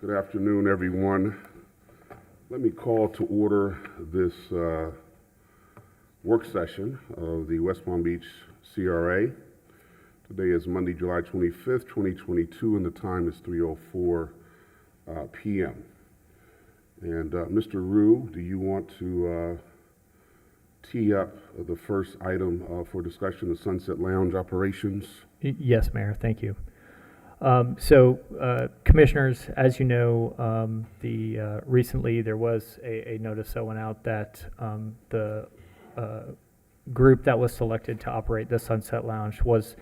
Good afternoon, everyone. Let me call to order this work session of the West Palm Beach CRA. Today is Monday, July 25th, 2022, and the time is 3:04 p.m. And Mr. Rue, do you want to tee up the first item for discussion, the Sunset Lounge operations? Yes, Mayor, thank you. Commissioners, as you know, recently there was a notice that went out that the group that was selected to operate the Sunset Lounge was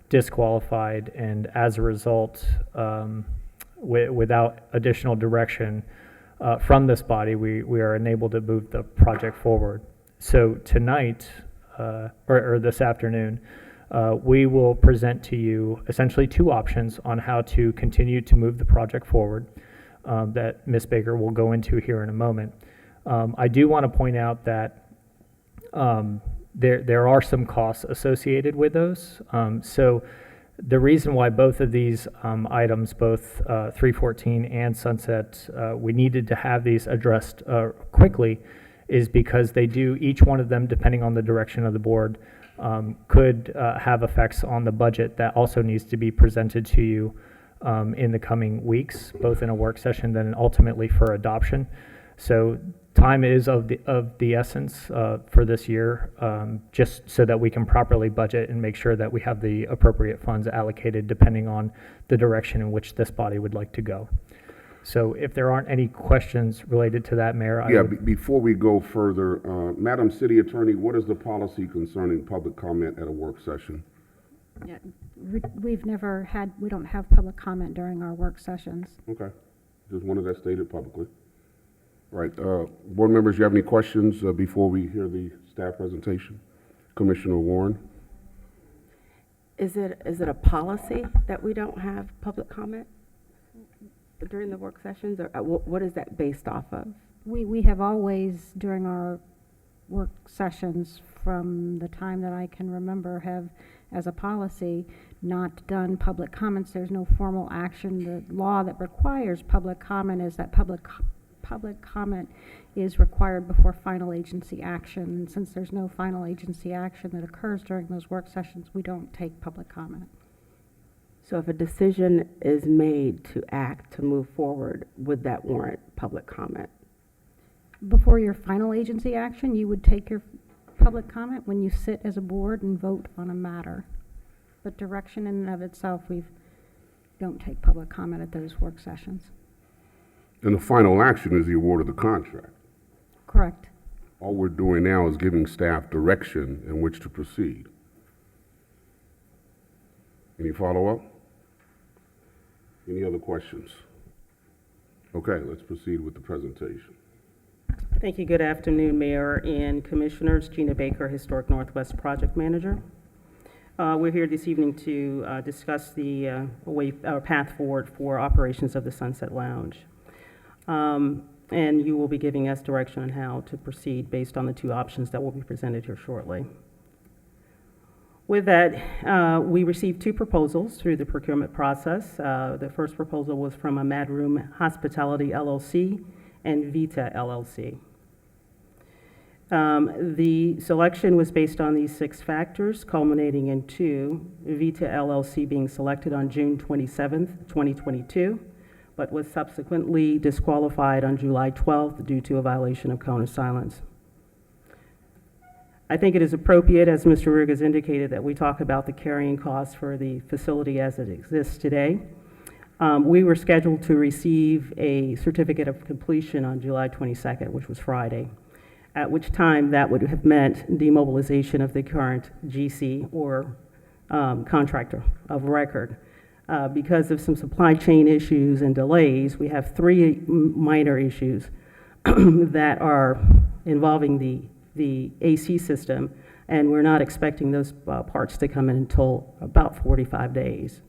disqualified, and as a result, without additional direction from this body, we are unable to move the project forward. So tonight, or this afternoon, we will present to you essentially two options on how to continue to move the project forward that Ms. Baker will go into here in a moment. I do want to point out that there are some costs associated with those. So the reason why both of these items, both 314 and Sunset, we needed to have these addressed quickly is because they do, each one of them, depending on the direction of the board, could have effects on the budget that also needs to be presented to you in the coming weeks, both in a work session then ultimately for adoption. So time is of the essence for this year, just so that we can properly budget and make sure that we have the appropriate funds allocated depending on the direction in which this body would like to go. So if there aren't any questions related to that, Mayor. Before we go further, Madam City Attorney, what is the policy concerning public comment at a work session? Yeah, we don't have public comment during our work sessions. Okay, just wanted that stated publicly. Right, board members, you have any questions before we hear the staff presentation? Commissioner Warren? Is it a policy that we don't have public comment during the work sessions, or what is that based off of? We have always, during our work sessions, from the time that I can remember, have, as a policy, not done public comments. There's no formal action. The law that requires public comment is that public comment is required before final agency action. And since there's no final agency action that occurs during those work sessions, we don't take public comment. So if a decision is made to act, to move forward, would that warrant public comment? Before your final agency action, you would take your public comment when you sit as a board and vote on a matter. But direction in and of itself, we don't take public comment at those work sessions. And the final action is the award of the contract. Correct. All we're doing now is giving staff direction in which to proceed. Any follow-up? Any other questions? Okay, let's proceed with the presentation. Thank you. Good afternoon, Mayor and Commissioners. Gina Baker, Historic Northwest Project Manager. We're here this evening to discuss the path forward for operations of the Sunset Lounge. And you will be giving us direction on how to proceed based on the two options that will be presented here shortly. With that, we received two proposals through the procurement process. The first proposal was from a Mad Room Hospitality LLC and Vita LLC. The selection was based on these 6 factors, culminating in 2, Vita LLC being selected on June 27th, 2022, but was subsequently disqualified on July 12th due to a violation of cone of silence. I think it is appropriate, as Mr. Rugg has indicated, that we talk about the carrying costs for the facility as it exists today. We were scheduled to receive a certificate of completion on July 22nd, which was Friday, at which time that would have meant demobilization of the current GC or contractor of record. Because of some supply chain issues and delays, we have 3 minor issues that are involving the AC system, and we're not expecting those parts to come in until about 45 days.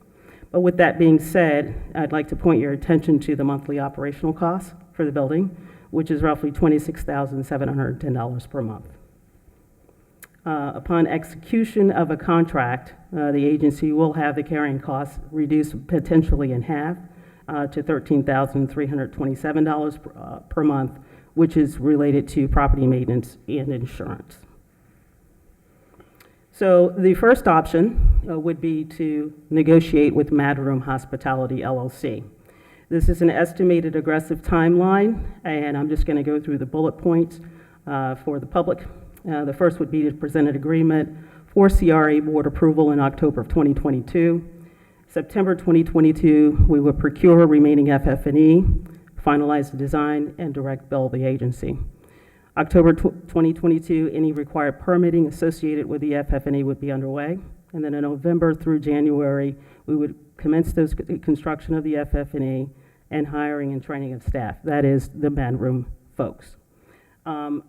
But with that being said, I'd like to point your attention to the monthly operational costs for the building, which is roughly $26,710 per month. Upon execution of a contract, the agency will have the carrying costs reduced potentially in half to $13,327 per month, which is related to property maintenance and insurance. So the first option would be to negotiate with Mad Room Hospitality LLC. This is an estimated aggressive timeline, and I'm just going to go through the bullet points for the public. The first would be to present an agreement for CRA board approval in October of 2022. September 2022, we will procure remaining FF&E, finalize the design, and direct bill the agency. October 2022, any required permitting associated with the FF&E would be underway. And then in November through January, we would commence those construction of the FF&E and hiring and training of staff. That is the Mad Room folks.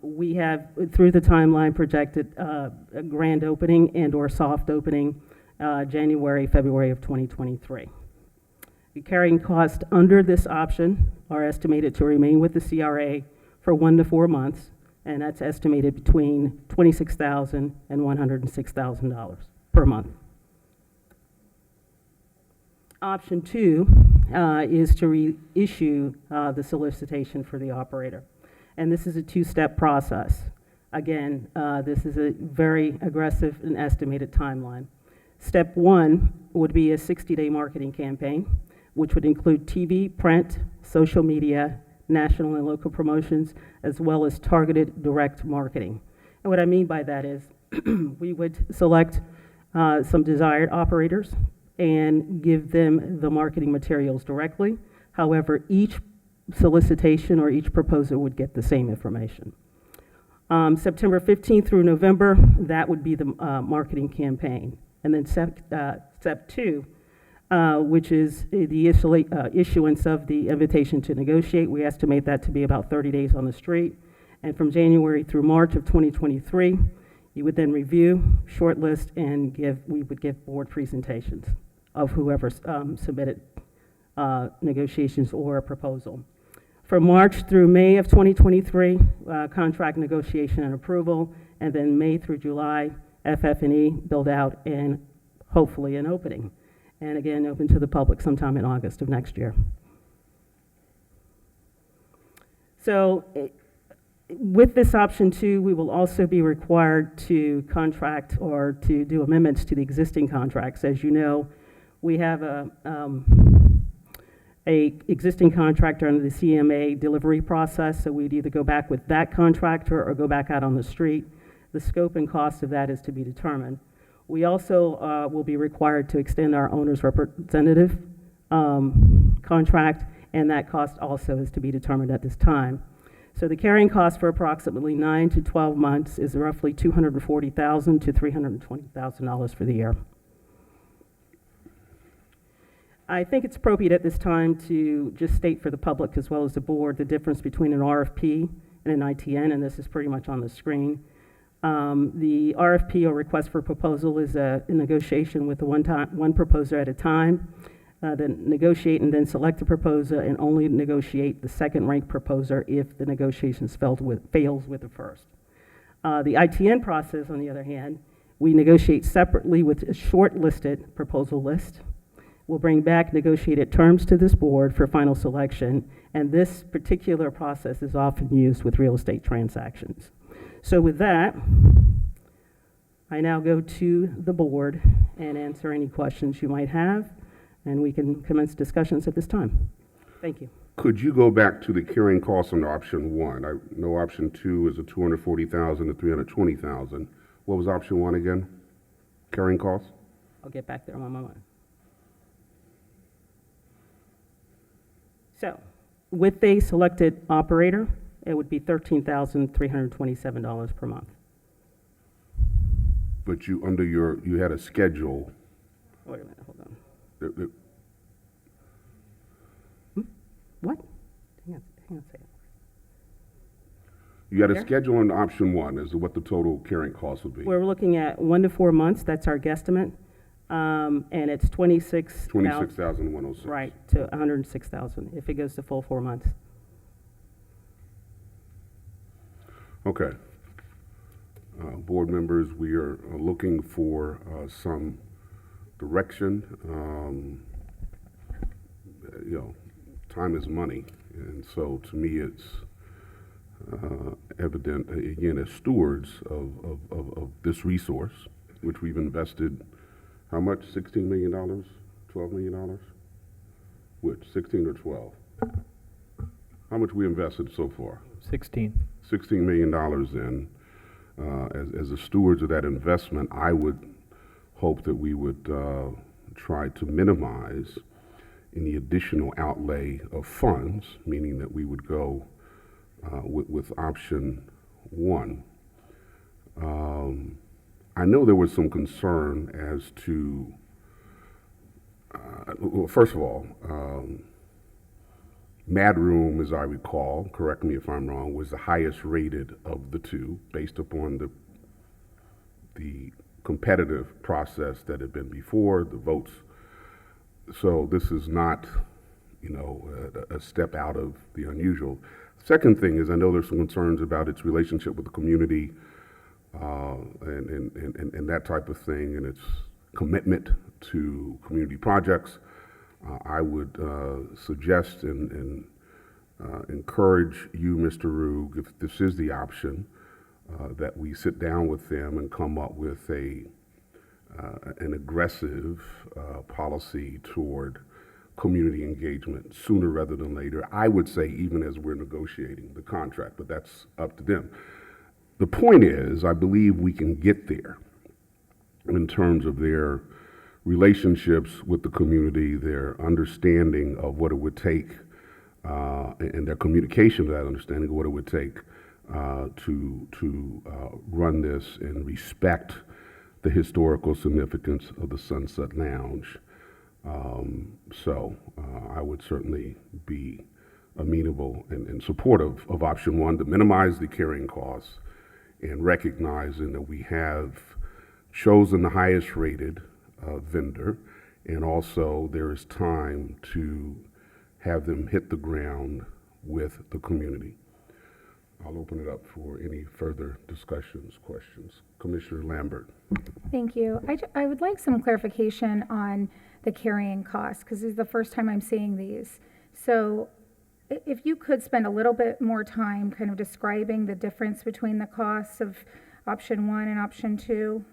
We have, through the timeline, projected a grand opening and or soft opening January, February of 2023. The carrying costs under this option are estimated to remain with the CRA for 1 to 4 months, and that's estimated between $26,000 and $106,000 per month. Option 2 is to reissue the solicitation for the operator. And this is a 2-step process. Again, this is a very aggressive and estimated timeline. Step 1 would be a 60-day marketing campaign, which would include TV, print, social media, national and local promotions, as well as targeted direct marketing. And what I mean by that is we would select some desired operators and give them the marketing materials directly. However, each solicitation or each proposer would get the same information. September 15th through November, that would be the marketing campaign. And then step 2, which is the issuance of the invitation to negotiate. We estimate that to be about 30 days on the street. And from January through March of 2023, you would then review, shortlist, and we would give board presentations of whoever submitted negotiations or a proposal. From March through May of 2023, contract negotiation and approval, and then May through July, FF&E build out and hopefully an opening. And again, open to the public sometime in August of next year. So with this option 2, we will also be required to contract or to do amendments to the existing contracts. As you know, we have a existing contractor under the CMA delivery process, so we'd either go back with that contractor or go back out on the street. The scope and cost of that is to be determined. We also will be required to extend our owner's representative contract, and that cost also is to be determined at this time. So the carrying cost for approximately 9 to 12 months is roughly $240,000 to $320,000 for the year. I think it's appropriate at this time to just state for the public as well as the board the difference between an RFP and an ITN, and this is pretty much on the screen. The RFP, or request for proposal, is a negotiation with one proposer at a time. Then negotiate and then select a proposer and only negotiate the second-ranked proposer if the negotiations fails with the first. The ITN process, on the other hand, we negotiate separately with a short-listed proposal list. We'll bring back negotiated terms to this board for final selection, and this particular process is often used with real estate transactions. So with that, I now go to the board and answer any questions you might have, and we can commence discussions at this time. Thank you. Could you go back to the carrying costs on option 1? I know option 2 is a $240,000 to $320,000. What was option 1 again? Carrying costs? I'll get back there on my mind. So, with a selected operator, it would be $13,327 per month. But you had a schedule. Wait a minute, hold on. The- What? Hang on a second. You had a Here? schedule on option 1 as to what the total carrying cost would be. We're looking at 1 to 4 months, that's our guesstimate, and it's $26,106. Right, to $106,000 if it goes to full 4 months. Okay. Board members, we are looking for some direction. time is money. And so to me, it's evident, again, as stewards of this resource, which we've invested, how much, $16 million, $12 million? Which, 16 or 12? How much we invested so far? 16. $16 million in. As the stewards of that investment, I would hope that we would try to minimize any additional outlay of funds, meaning that we would go with option one. I know there was some concern as to, well, first of all, Mad Room, as I recall, correct me if I'm wrong, was the highest rated of the two based upon the competitive process that had been before, the votes. So this is not, you know, a step out of the unusual. Second thing is, I know there's some concerns about its relationship with the community and that type of thing, and its commitment to community projects. I would suggest and encourage you, Mr. Rugg, if this is the option, that we sit down with them and come up with an aggressive policy toward community engagement sooner rather than later. I would say even as we're negotiating the contract, but that's up to them. The point is, I believe we can get there in terms of their relationships with the community, their understanding of what it would take, and their communication of that understanding of what it would take to run this and respect the historical significance of the Sunset Lounge. So I would certainly be amenable and supportive of option one, to minimize the carrying costs and recognizing that we have chosen the highest rated vendor, and also there is time to have them hit the ground with the community. I'll open it up for any further discussions, questions. Commissioner Lambert. Thank you. I would like some clarification on the carrying costs, because this is the first time I'm seeing these. So if you could spend a little bit more time kind of describing the difference between the costs of option one and option two.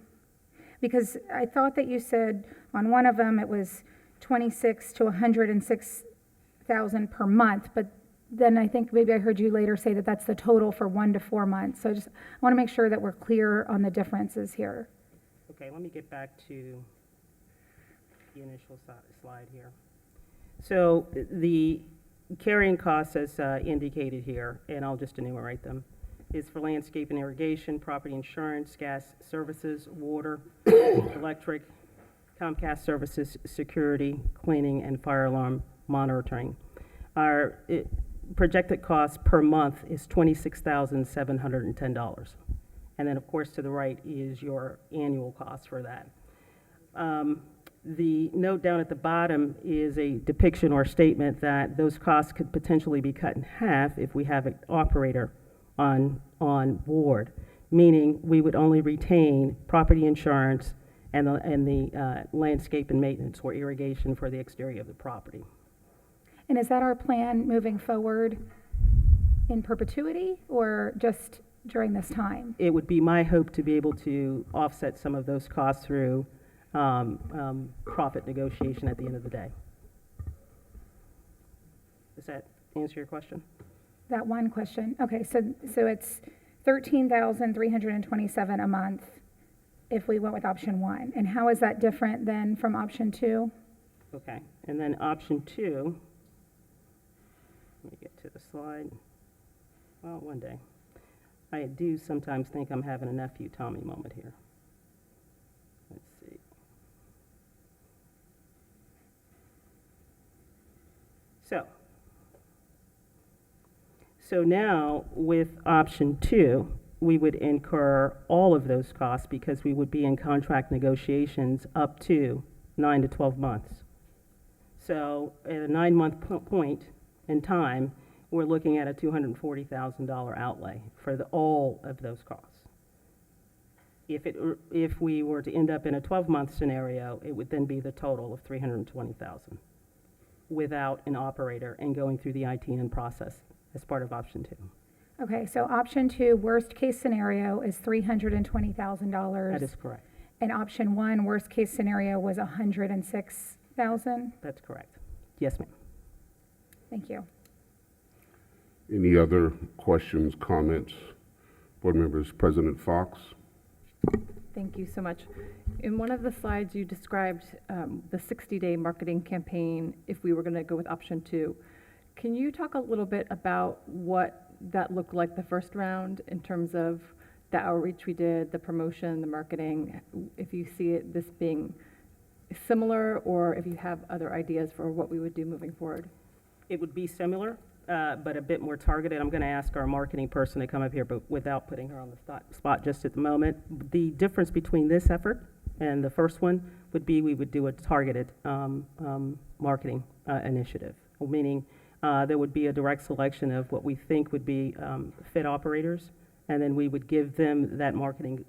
Because I thought that you said on one of them it was 26 to 106,000 per month, but then I think maybe I heard you later say that that's the total for 1 to 4 months. So I want to make sure that we're clear on the differences here. Okay, let me get back to the initial slide here. So the carrying costs, as indicated here, and I'll just enumerate them, is for landscape and irrigation, property insurance, gas services, water, electric, Comcast services, security, cleaning, and fire alarm monitoring. Our projected cost per month is $26,710. And then, of course, to the right is your annual cost for that. The note down at the bottom is a depiction or statement that those costs could potentially be cut in half if we have an operator on board, meaning we would only retain property insurance and the landscape and maintenance or irrigation for the exterior of the property. And is that our plan moving forward in perpetuity or just during this time? It would be my hope to be able to offset some of those costs through profit negotiation at the end of the day. Does that answer your question? That one question. Okay, so it's 13,327 a month if we went with option one. And how is that different then from option two? Okay, and then option two, let me get to the slide. Well, one day. I do sometimes think I'm having a nephew Tommy moment here. Let's see. So now with option two, we would incur all of those costs because we would be in contract negotiations up to 9 to 12 months. So at a 9-month point in time, we're looking at a $240,000 outlay for all of those costs. If we were to end up in a 12-month scenario, it would then be the total of $320,000. without an operator and going through the ITN process as part of option 2. Okay, so option 2, worst case scenario is $320,000. That is correct. And option 1, worst case scenario was $106,000. That's correct. Yes, ma'am. Thank you. Any other questions, comments? Board members, President Fox? Thank you so much. In one of the slides, you described the 60-day marketing campaign if we were going to go with option 2. Can you talk a little bit about what that looked like the first round in terms of the outreach we did, the promotion, the marketing, if you see it this being similar, or if you have other ideas for what we would do moving forward? It would be similar, but a bit more targeted. I'm going to ask our marketing person to come up here, but without putting her on the spot just at the moment. The difference between this effort and the first one would be we would do a targeted marketing initiative, meaning there would be a direct selection of what we think would be fit operators, and then we would give them that marketing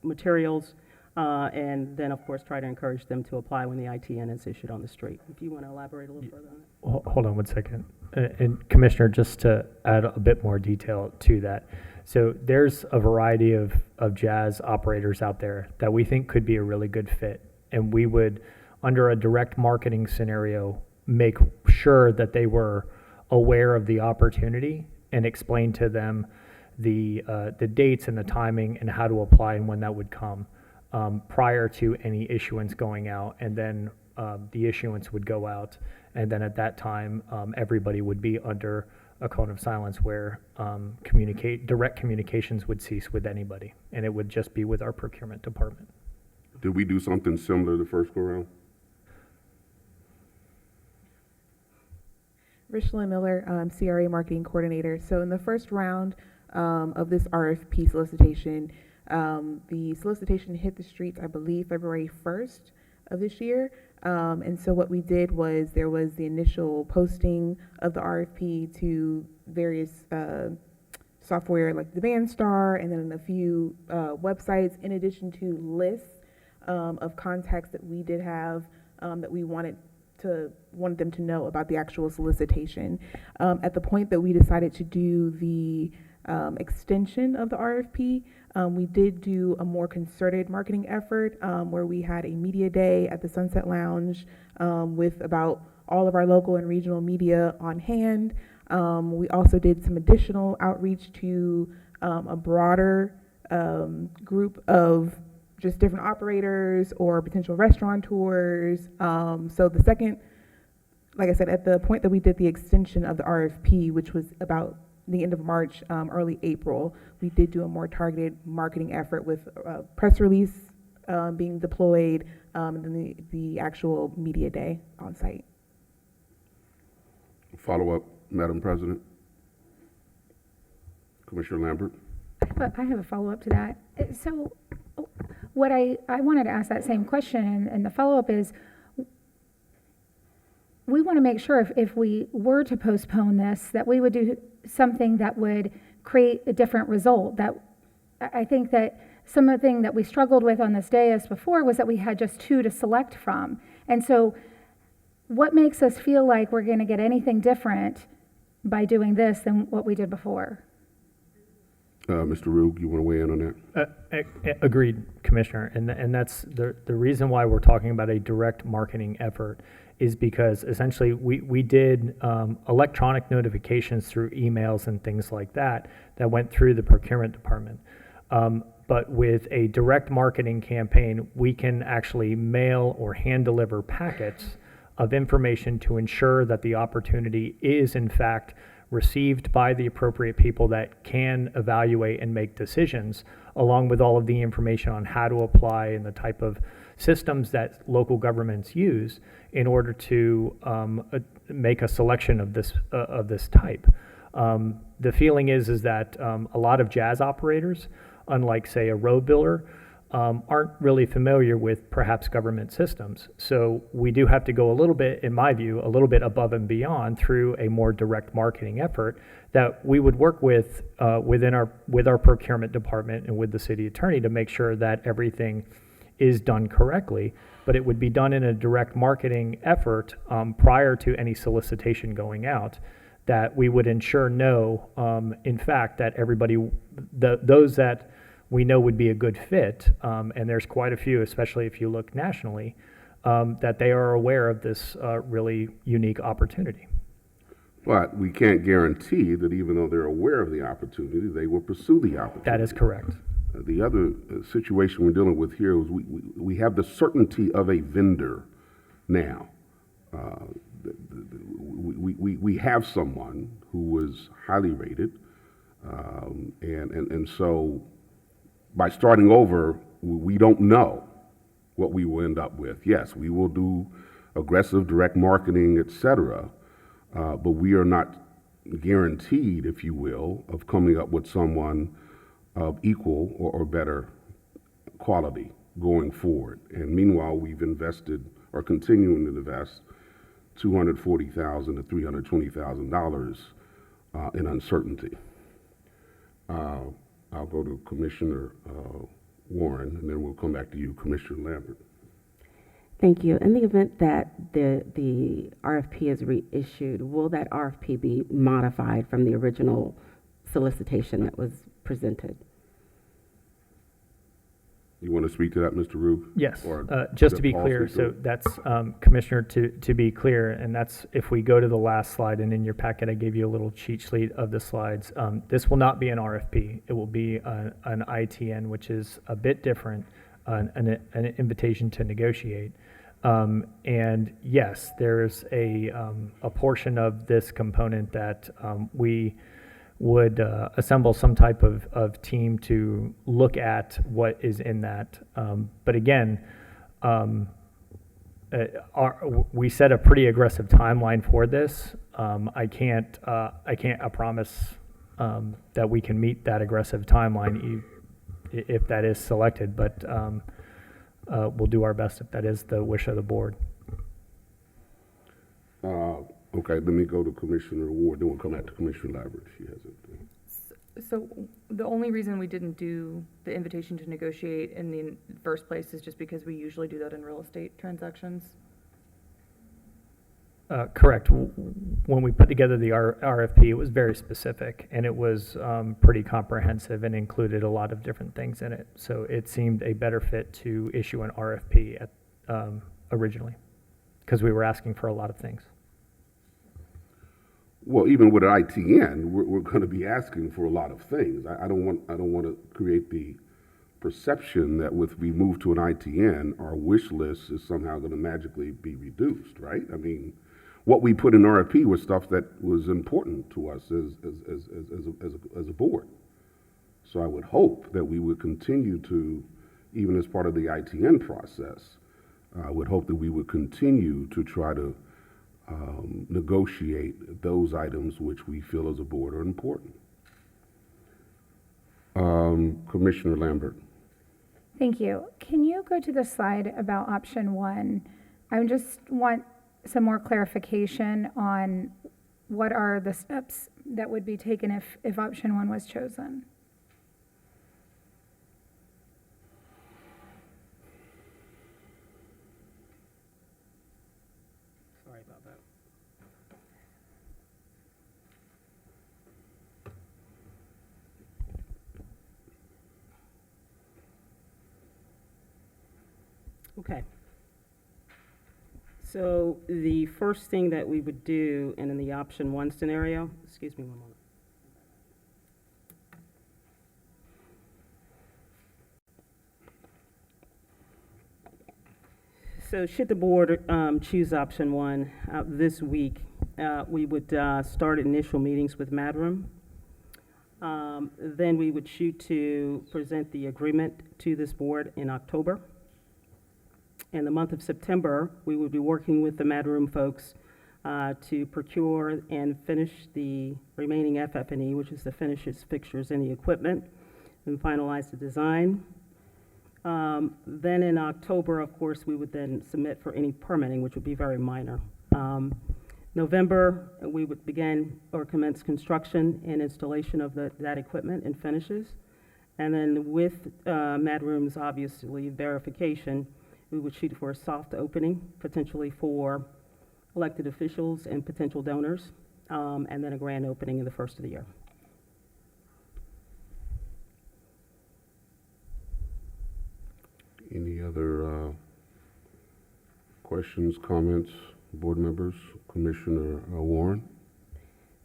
materials, and then, of course, try to encourage them to apply when the ITN is issued on the street. If you want to elaborate a little further on that. Hold on one second. And Commissioner, just to add a bit more detail to that. So there's a variety of jazz operators out there that we think could be a really good fit. And we would, under a direct marketing scenario, make sure that they were aware of the opportunity and explain to them the dates and the timing and how to apply and when that would come prior to any issuance going out. And then the issuance would go out. And then at that time, everybody would be under a cone of silence where direct communications would cease with anybody. And it would just be with our procurement department. Did we do something similar the first go-round? Richland Miller, CRA Marketing Coordinator. So in the first round of this RFP solicitation, the solicitation hit the streets, I believe, February 1st of this year. And so what we did was there was the initial posting of the RFP to various software like the Bandstar, and then a few websites, in addition to lists of contacts that we did have that we wanted them to know about the actual solicitation. At the point that we decided to do the extension of the RFP, we did do a more concerted marketing effort where we had a media day at the Sunset Lounge with about all of our local and regional media on hand. We also did some additional outreach to a broader group of just different operators or potential restaurateurs. So the second, like I said, at the point that we did the extension of the RFP, which was about the end of March, early April, we did do a more targeted marketing effort with press release being deployed, and then the actual media day on site. Follow-up, Madam President? Commissioner Lambert? I have a follow-up to that. So what I wanted to ask that same question, and the follow-up is, we want to make sure if we were to postpone this, that we would do something that would create a different result. That I think that some of the thing that we struggled with on this dais before was that we had just 2 to select from. And so what makes us feel like we're going to get anything different by doing this than what we did before? Mr. Rugg, you want to weigh in on that? Agreed, Commissioner. And that's the reason why we're talking about a direct marketing effort is because essentially we did electronic notifications through emails and things like that went through the procurement department. But with a direct marketing campaign, we can actually mail or hand deliver packets of information to ensure that the opportunity is in fact received by the appropriate people that can evaluate and make decisions, along with all of the information on how to apply and the type of systems that local governments use in order to make a selection of this type. The feeling is that a lot of jazz operators, unlike say a road builder, aren't really familiar with perhaps government systems. So we do have to go a little bit, in my view, a little bit above and beyond through a more direct marketing effort that we would work with with our procurement department and with the city attorney to make sure that everything is done correctly, but it would be done in a direct marketing effort prior to any solicitation going out, that we would ensure in fact, that everybody, those that we know would be a good fit, and there's quite a few, especially if you look nationally, that they are aware of this really unique opportunity. But we can't guarantee that even though they're aware of the opportunity, they will pursue the opportunity. That is correct. The other situation we're dealing with here is we have the certainty of a vendor now. We have someone who was highly rated, and so by starting over, we don't know what we will end up with. Yes, we will do aggressive direct marketing, et cetera, but we are not guaranteed, if you will, of coming up with someone of equal or better quality going forward. And meanwhile, we've invested or continuing to invest $240,000 to $320,000 in uncertainty. I'll go to Commissioner Warren, and then we'll come back to you, Commissioner Lambert. Thank you. In the event that the RFP is reissued, will that RFP be modified from the original solicitation that was presented? You want to speak to that, Mr. Rube? Yes, Or just to be Paul clear, speak to so it? that's, Commissioner, to be clear, and that's, if we go to the last slide, and in your packet, I gave you a little cheat sheet of the slides. This will not be an RFP. It will be an ITN, which is a bit different, an invitation to negotiate. And yes, there's a portion of this component that we would assemble some type of team to look at what is in that. But again, we set a pretty aggressive timeline for this. I can't promise that we can meet that aggressive timeline if that is selected, but we'll do our best if that is the wish of the board. Okay, let me go to Commissioner Ward, then we'll come back to Commissioner Lambert. She has it. So the only reason we didn't do the invitation to negotiate in the first place is just because we usually do that in real estate transactions? Correct. When we put together the RFP, it was very specific, and it was pretty comprehensive and included a lot of different things in it. So it seemed a better fit to issue an RFP originally, because we were asking for a lot of things. Well, even with an ITN, we're going to be asking for a lot of things. I don't want to create the perception that with we move to an ITN, our wish list is somehow going to magically be reduced, right? I mean, what we put in RFP was stuff that was important to us as a board. So I would hope that we would continue to, even as part of the ITN process, I would hope that we would continue to try to negotiate those items which we feel as a board are important. Commissioner Lambert. Thank you. Can you go to the slide about option one? I just want some more clarification on what are the steps that would be taken if option one was chosen. Sorry about that. Okay. So the first thing that we would do, and in the option one scenario, excuse me one moment. So should the board choose option one this week, we would start initial meetings with Madram. Then we would shoot to present the agreement to this board in October. In the month of September, we would be working with the Madroom folks to procure and finish the remaining FF&E, which is the finishes, fixtures, and the equipment, and finalize the design. Then in October, of course, we would then submit for any permitting, which would be very minor. November, we would begin or commence construction and installation of that equipment and finishes. And then with Mad Room's obviously verification, we would shoot for a soft opening, potentially for elected officials and potential donors, and then a grand opening in the first of the year. Any other questions, comments, board members? Commissioner Warren?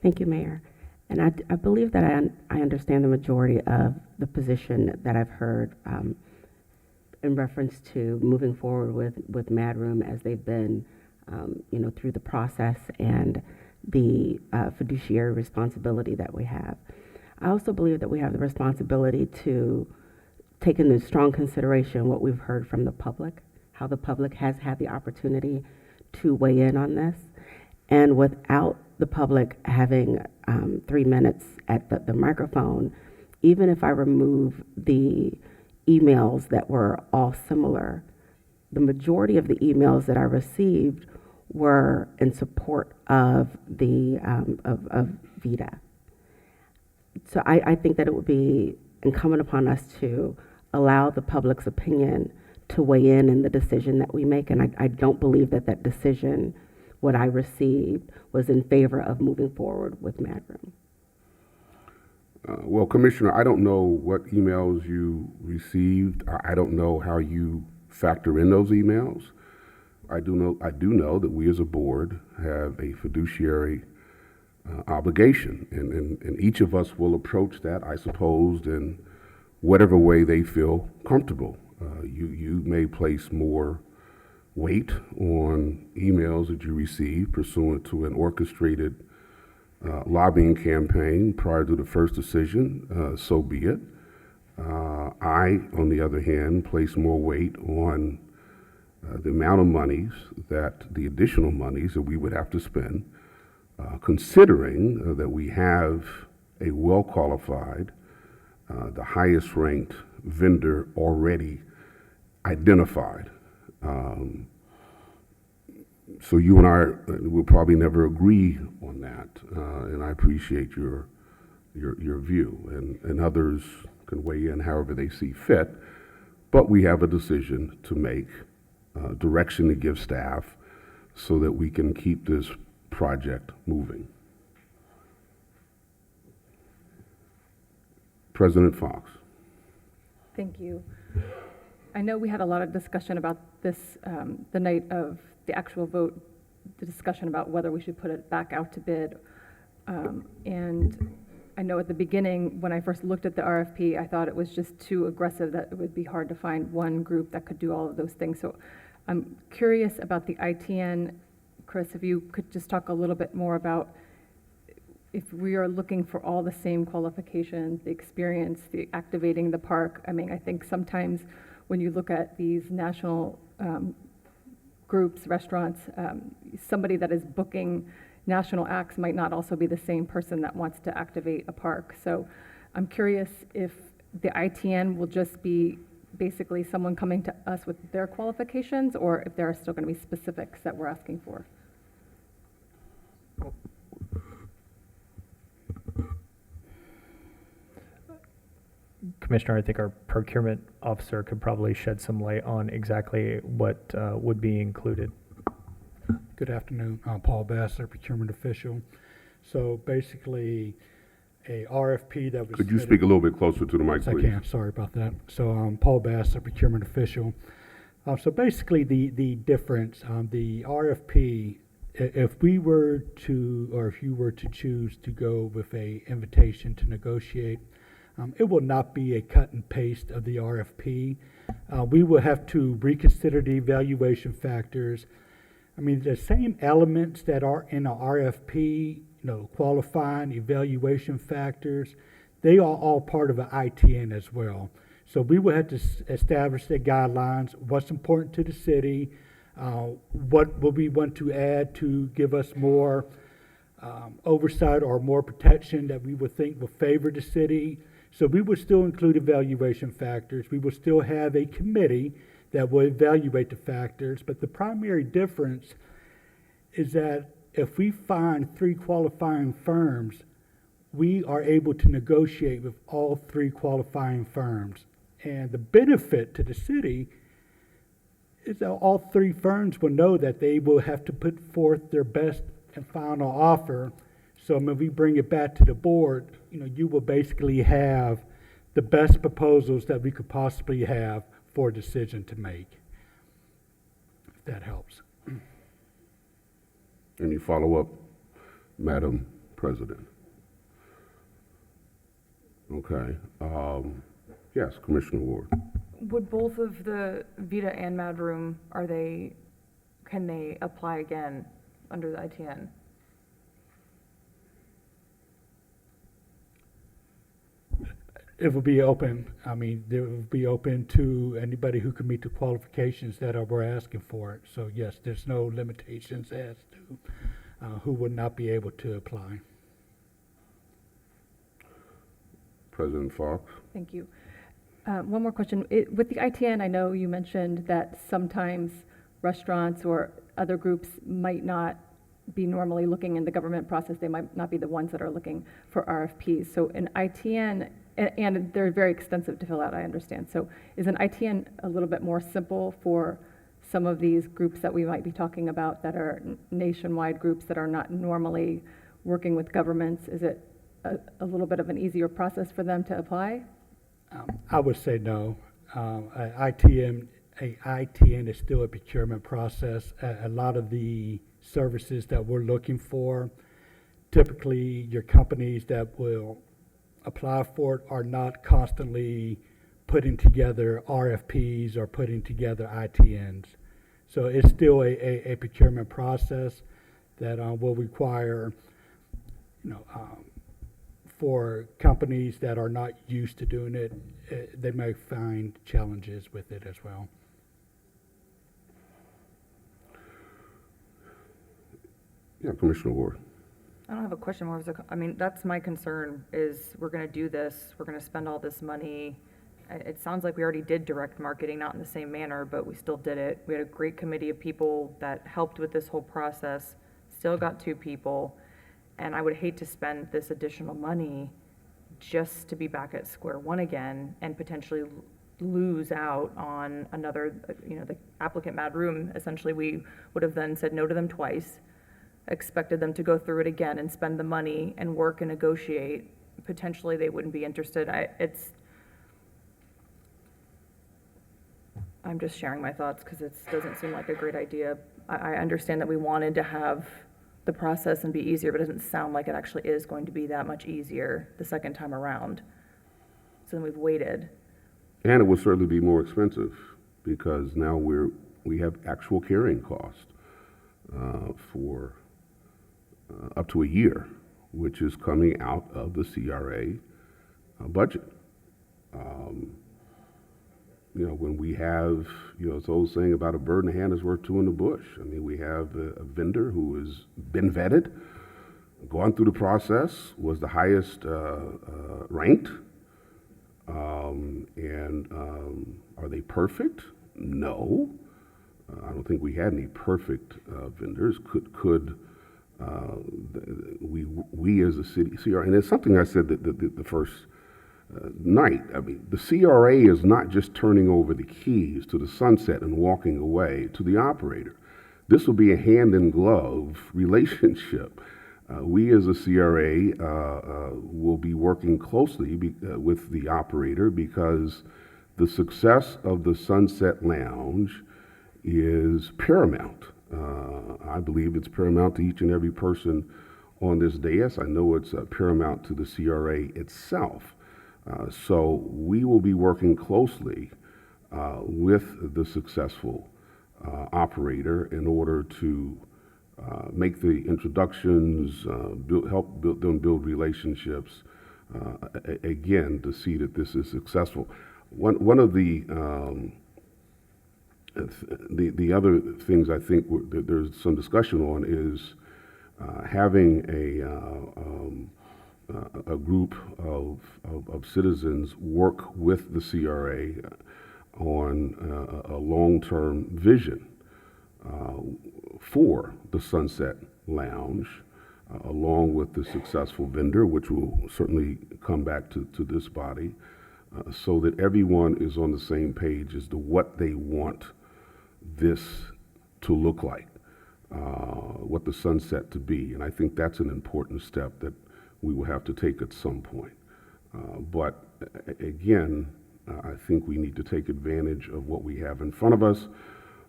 Thank you, Mayor. And I believe that I understand the majority of the position that I've heard in reference to moving forward with Mad Room as they've been, through the process and the fiduciary responsibility that we have. I also believe that we have the responsibility to take into strong consideration what we've heard from the public, how the public has had the opportunity to weigh in on this. And without the public having 3 minutes at the microphone, even if I remove the emails that were all similar, the majority of the emails that I received were in support of the of VITA. So I think that it would be incumbent upon us to allow the public's opinion to weigh in the decision that we make, and I don't believe that that decision, what I received, was in favor of moving forward with Mad Room. Well, Commissioner, I don't know what emails you received. I don't know how you factor in those emails. I do know that we as a board have a fiduciary obligation, and each of us will approach that, I suppose, in whatever way they feel comfortable. You may place more weight on emails that you receive pursuant to an orchestrated lobbying campaign prior to the first decision, so be it. I, on the other hand, place more weight on the amount of monies the additional monies that we would have to spend, considering that we have a well-qualified, the highest ranked vendor already identified. So you and I will probably never agree on that, and I appreciate your view, and others can weigh in however they see fit, but we have a decision to make, direction to give staff so that we can keep this project moving. President Fox. Thank you. I know we had a lot of discussion about this the night of the actual vote, the discussion about whether we should put it back out to bid. And I know at the beginning, when I first looked at the RFP, I thought it was just too aggressive, that it would be hard to find one group that could do all of those things. So I'm curious about the ITN. Chris, if you could just talk a little bit more about if we are looking for all the same qualifications, the experience, the activating the park. I mean, I think sometimes when you look at these national groups, restaurants, somebody that is booking national acts might not also be the same person that wants to activate a park. So I'm curious if the ITN will just be basically someone coming to us with their qualifications, or if there are still going to be specifics that we're asking for. Commissioner, I think our procurement officer could probably shed some light on exactly what would be included. Good afternoon. I'm Paul Bass, our procurement official. So basically, a RFP that was Could you submitted- speak a little bit closer to the mic, Yes, please? I can. Sorry about that. So Paul Bass, a procurement official. So basically, the difference, the RFP, if we were to, or if you were to choose to go with a invitation to negotiate, it will not be a cut and paste of the RFP. We will have to reconsider the evaluation factors. I mean, the same elements that are in the RFP, qualifying, evaluation factors, they are all part of an ITN as well. So we will have to establish the guidelines, what's important to the city, what will we want to add to give us more oversight or more protection that we would think will favor the city. So we would still include evaluation factors. We will still have a committee that will evaluate the factors, but the primary difference is that if we find 3 qualifying firms, we are able to negotiate with all three qualifying firms. And the benefit to the city is that all three firms will know that they will have to put forth their best and final offer. So when we bring it back to the board, you will basically have the best proposals that we could possibly have for a decision to make, if that helps. Any follow-up, Madam President? Okay. Yes, Commissioner Ward. Would both of the Vita and Mad Room, can they apply again under the ITN? It will be open. I mean, it will be open to anybody who can meet the qualifications that we're asking for it. So yes, there's no limitations as to who would not be able to apply. President Fox? Thank you. One more question. With the ITN, I know you mentioned that sometimes restaurants or other groups might not be normally looking in the government process. They might not be the ones that are looking for RFPs. So an ITN, and they're very extensive to fill out, I understand. So is an ITN a little bit more simple for some of these groups that we might be talking about that are nationwide groups that are not normally working with governments? Is it a little bit of an easier process for them to apply? I would say no. ITN is still a procurement process. A lot of the services that we're looking for, typically your companies that will apply for it are not constantly putting together RFPs or putting together ITNs. So it's still a procurement process that will require, for companies that are not used to doing it, they may find challenges with it as well. Yeah, Commissioner Ward. I don't have a question more. That's my concern is we're going to do this. We're going to spend all this money. It sounds like we already did direct marketing, not in the same manner, but we still did it. We had a great committee of people that helped with this whole process, still got 2 people. And I would hate to spend this additional money just to be back at square one again and potentially lose out on another, the applicant Mad Room. Essentially, we would have then said no to them twice, expected them to go through it again and spend the money and work and negotiate. Potentially, they wouldn't be interested. I'm just sharing my thoughts because it doesn't seem like a great idea. I understand that we wanted to have the process and be easier, but it doesn't sound like it actually is going to be that much easier the second time around. So then we've waited. And it will certainly be more expensive because now we have actual carrying cost for up to a year, which is coming out of the CRA budget. When we have, it's old saying about a bird in the hand is worth 2 in the bush. I mean, we have a vendor who has been vetted, gone through the process, was the highest ranked. Are they perfect? No. I don't think we had any perfect vendors. We as a city, CRA, and it's something I said the first night. I mean, the CRA is not just turning over the keys to the sunset and walking away to the operator. This will be a hand-in-glove relationship. We as a CRA will be working closely with the operator because the success of the Sunset Lounge is paramount. I believe it's paramount to each and every person on this dais. I know it's paramount to the CRA itself. So we will be working closely with the successful operator in order to make the introductions, help them build relationships, again, to see that this is successful. One of the other things I think there's some discussion on is having a group of citizens work with the CRA on a long-term vision for the Sunset Lounge along with the successful vendor, which will certainly come back to this body, so that everyone is on the same page as to what they want this to look like, what the sunset to be. And I think that's an important step that we will have to take at some point. But again, I think we need to take advantage of what we have in front of us,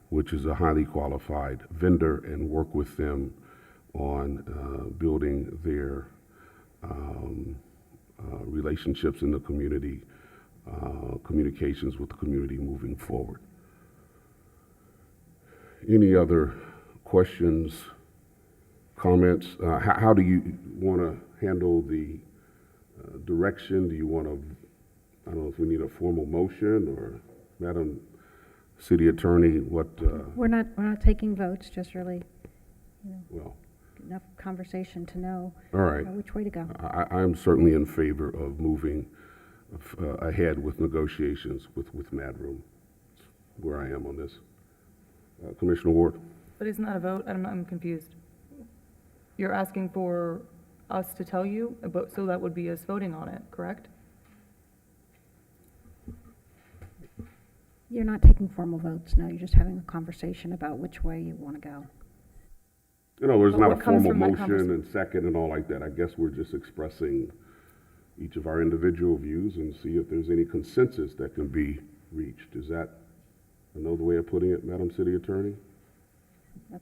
which is a highly qualified vendor, and work with them on building their relationships in the community, communications with the community moving forward. Any other questions, comments? How do you want to handle the direction? Do you want to, I don't know if we need a formal motion, or Madam City Attorney, what? We're not taking votes, just really, Well, enough conversation to know all right. which way to go. I'm certainly in favor of moving ahead with negotiations with Madroom. That's where I am on this. Commissioner Ward? But isn't that a vote? I'm confused. You're asking for us to tell you, but so that would be us voting on it, correct? You're not taking formal votes, no, you're just having a conversation about which way you want to go. You know, there's But not a what comes formal from that motion conversation? and second and all like that. I guess we're just expressing each of our individual views and see if there's any consensus that can be reached. Is that another way of putting it, Madam City Attorney?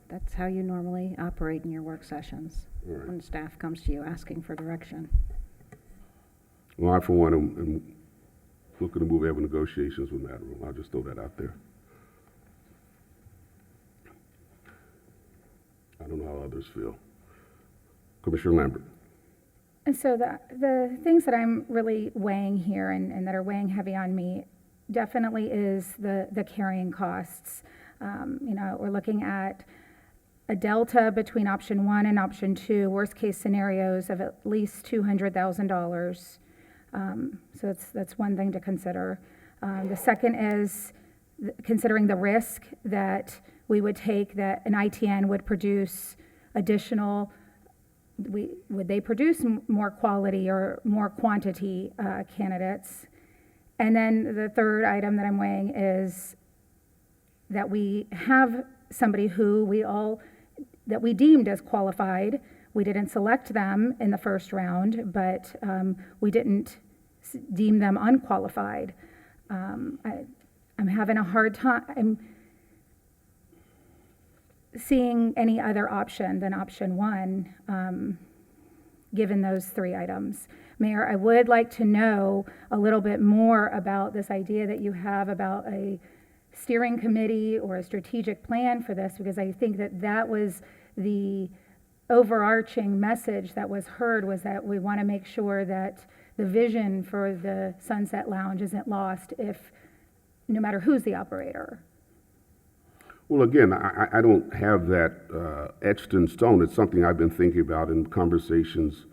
That's how you normally operate in your work sessions, All right. when staff comes to you asking for direction. Well, I, for one, am looking to move ahead with negotiations with Madroom. I'll just throw that out there. I don't know how others feel. Commissioner Lambert. And so the things that I'm really weighing here and that are weighing heavy on me definitely is the carrying costs. We're looking at a delta between option 1 and option 2, worst case scenarios of at least $200,000. So that's one thing to consider. The second is considering the risk that we would take that an ITN would produce additional, would they produce more quality or more quantity candidates? And then the third item that I'm weighing is that we have somebody who that we deemed as qualified. We didn't select them in the first round, but we didn't deem them unqualified. I'm having a hard time seeing any other option than option 1, given those 3 items. Mayor, I would like to know a little bit more about this idea that you have about a steering committee or a strategic plan for this, because I think that was the overarching message that was heard, was that we want to make sure that the vision for the Sunset Lounge isn't lost no matter who's the operator. Well, again, I don't have that etched in stone. It's something I've been thinking about in conversations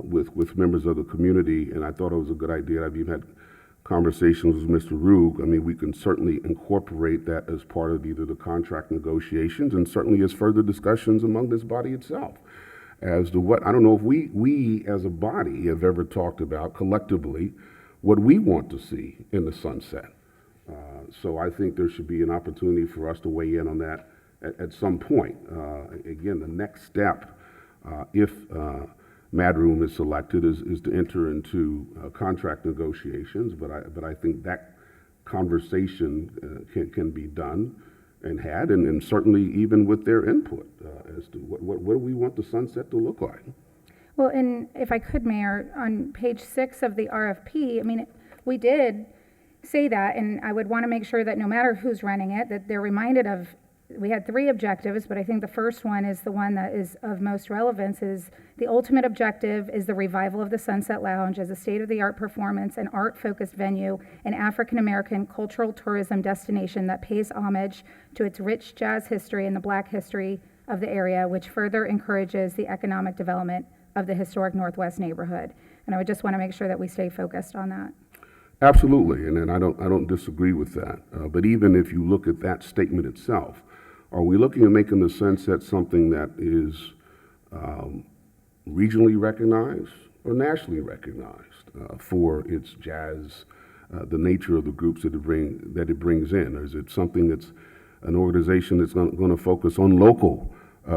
with members of the community, and I thought it was a good idea. I've even had conversations with Mr. Rugg. I mean, we can certainly incorporate that as part of either the contract negotiations and certainly as further discussions among this body itself as to what, I don't know if we as a body have ever talked about collectively what we want to see in the sunset. So I think there should be an opportunity for us to weigh in on that at some point. Again, the next step, if Madroom is selected, is to enter into contract negotiations. But I think that conversation can be done and had, and certainly even with their input as to what do we want the sunset to look like. Well, and if I could, Mayor, on page 6 of the RFP, I mean, we did say that, and I would want to make sure that no matter who's running it, that they're reminded of, we had 3 objectives, but I think the first one is the one that is of most relevance, is the ultimate objective is the revival of the Sunset Lounge as a state-of-the-art performance and art-focused venue and African-American cultural tourism destination that pays homage to its rich jazz history and the Black history of the area, which further encourages the economic development of the historic Northwest neighborhood. And I would just want to make sure that we stay focused on that. Absolutely, and I don't disagree with that. But even if you look at that statement itself, are we looking at making the sunset something that is regionally recognized or nationally recognized for its jazz, the nature of the groups that it brings in? Or is it something that's an organization that's going to focus on local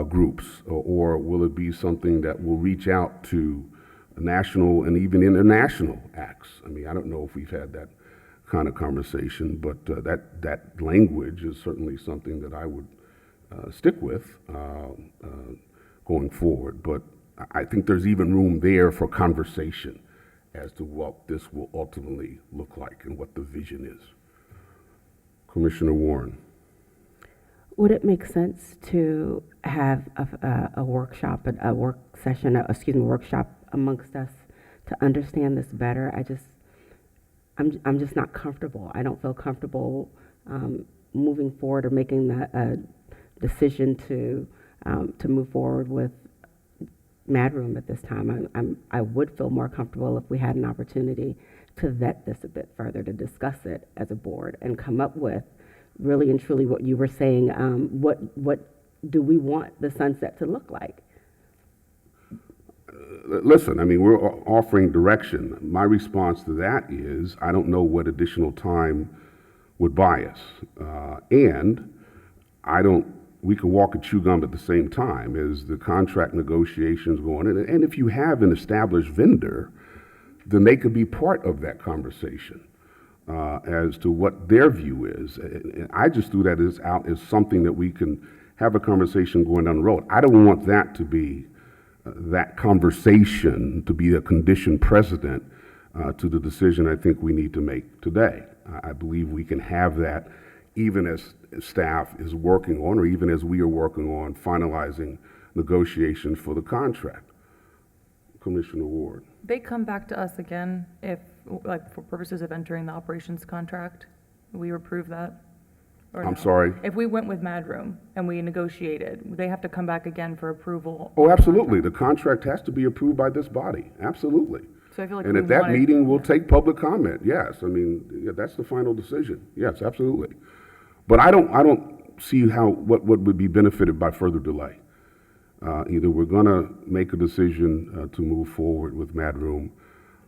groups, or will it be something that will reach out to national and even international acts? I mean, I don't know if we've had that kind of conversation, but that language is certainly something that I would stick with going forward. But I think there's even room there for conversation as to what this will ultimately look like and what the vision is. Commissioner Warren. Would it make sense to have a workshop, a work session, workshop amongst us to understand this better? I'm just not comfortable. I don't feel comfortable moving forward or making the decision to move forward with Mad Room at this time. I would feel more comfortable if we had an opportunity to vet this a bit further, to discuss it as a board and come up with really and truly what you were saying. What do we want the sunset to look like? Listen, I mean, we're offering direction. My response to that is, I don't know what additional time would buy us. And we could walk and chew gum at the same time as the contract negotiations go on. And if you have an established vendor, then they could be part of that conversation as to what their view is. And I just threw that out as something that we can have a conversation going down the road. I don't want that to be that conversation to be a condition precedent to the decision I think we need to make today. I believe we can have that even as staff is working on, or even as we are working on finalizing negotiations for the contract. Commissioner Ward. They come back to us again if, like, for purposes of entering the operations contract, we approve that? Or I'm no? sorry? If we went with Mad Room and we negotiated, they have to come back again for approval? Oh, absolutely. The contract has to be approved by this body. Absolutely. So I feel like And we at that wanted- meeting, we'll take public comment. Yes, I mean, yeah, that's the final decision. Yes, absolutely. But I don't see what would be benefited by further delay. Either we're going to make a decision to move forward with Mad Room,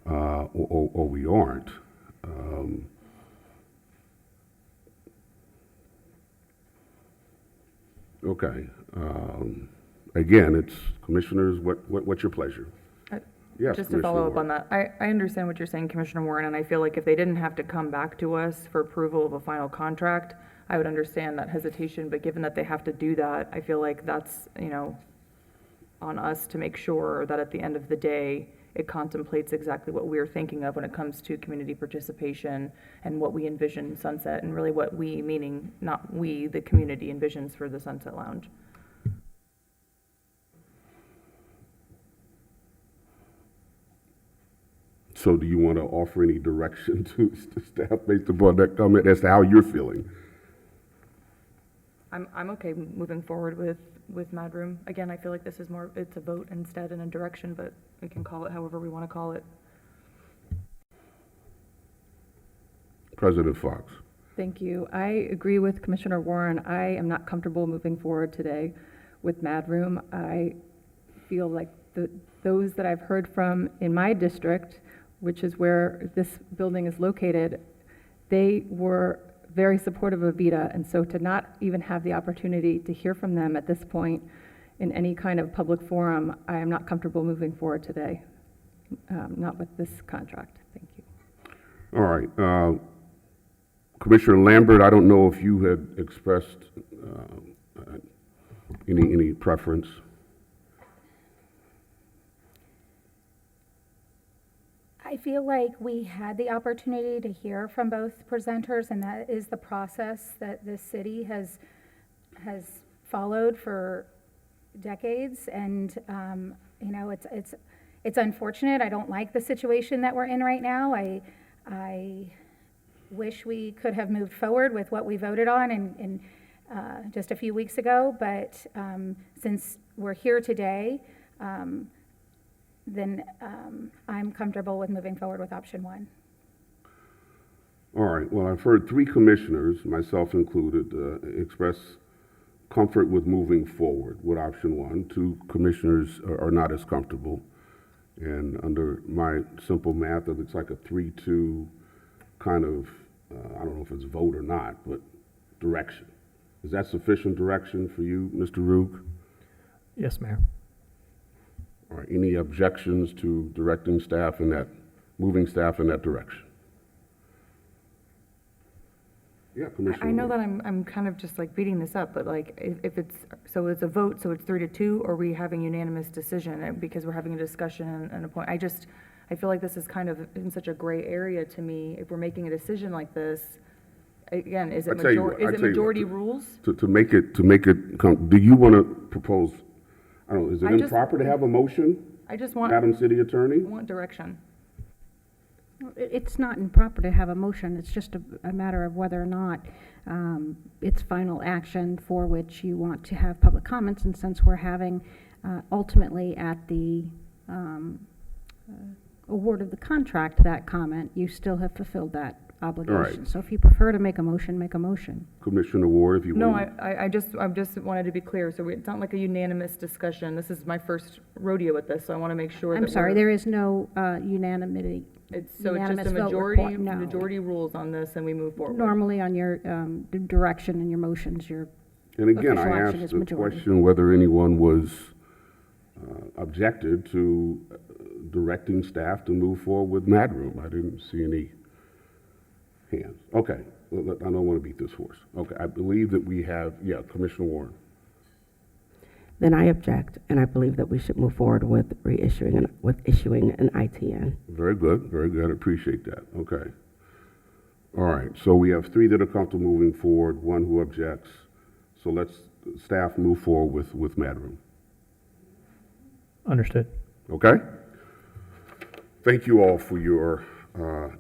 or we aren't. Okay. Again, it's commissioners. What's your pleasure? Yes, Just to follow up Commissioner on that, I understand what you're saying, Commissioner Warren, and I feel like if they didn't have to come back to us for approval of a final contract, I would understand that hesitation, but given that they have to do that, I feel like that's, on us to make sure that at the end of the day, it contemplates exactly what we're thinking of when it comes to community participation and what we envision Sunset, and really what we, meaning not we, the community, envisions for the Sunset Lounge. So do you want to offer any direction to staff based upon that comment as to how you're feeling? I'm okay moving forward with Mad Room. Again, I feel like this is more, it's a vote instead and a direction, but we can call it however we want to call it. President Fox. Thank you. I agree with Commissioner Warren. I am not comfortable moving forward today with Mad Room. I feel like those that I've heard from in my district, which is where this building is located, they were very supportive of VITA, and so to not even have the opportunity to hear from them at this point in any kind of public forum, I am not comfortable moving forward today, not with this contract. Thank you. All right. Commissioner Lambert, I don't know if you had expressed any preference. I feel like we had the opportunity to hear from both presenters, and that is the process that this city has followed for decades. And it's unfortunate. I don't like the situation that we're in right now. I wish we could have moved forward with what we voted on in just a few weeks ago. But since we're here today, then I'm comfortable with moving forward with option one. All right. Well, I've heard three commissioners, myself included, express comfort with moving forward with option one. Two commissioners are not as comfortable. And under my simple math, it looks like a 3-2 kind of, I don't know if it's vote or not, but direction. Is that sufficient direction for you, Mr. Rook? Yes, Mayor. Or any objections to directing staff in that, moving staff in that direction? Yeah, Commissioner. I know Wood. that I'm kind of just like beating this up, but like, if it's, so it's a vote, so it's 3-2, or are we having unanimous decision because we're having a discussion and a point? I feel like this is kind of in such a gray area to me. If we're making a decision like this, again, is it I tell you what, majority rules? To make it come, do you want to propose, I don't know, is it I just- improper to have a motion, I just want, Madam City Attorney? I want direction. It's not improper to have a motion, it's just a matter of whether or not it's final action for which you want to have public comments, and since we're having ultimately at the award of the contract, that comment, you still have fulfilled that obligation. So if you prefer to make a motion, make a motion. Commissioner Ward, if you No, want. I just wanted to be clear, so it's not like a unanimous discussion. This is my first rodeo with this, so I want to make sure that I'm sorry, we're- there is no unanimity. It's just a unanimous vote majority, report, no. majority rules on this, and we move forward. Normally on your direction and your motions, your And again, official I action asked is the majority. question whether anyone was objected to directing staff to move forward with Madroom. I didn't see any hands. Okay, I don't want to beat this horse. Okay, I believe that we have, yeah, Commissioner Warren. Then I object, and I believe that we should move forward with issuing an ITN. Very good, very good. I appreciate that. Okay. All right, so we have three that are comfortable moving forward, one who objects. So let's, staff, move forward with Madroom. Understood. Okay? Thank you all for your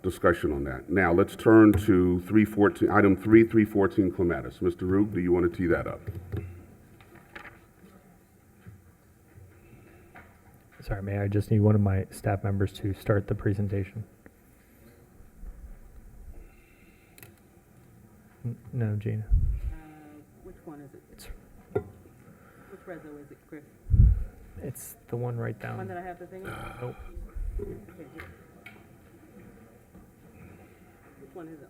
discussion on that. Now, let's turn to 314, item 314 Clematis. Mr. Rook, do you want to tee that up? Sorry, Mayor, I just need one of my staff members to start the presentation. No, Gina. Which one is it? It's- Which reso is it, Chris? It's the one right down. One that I have the thing on? Nope. Okay, here. Which one is it?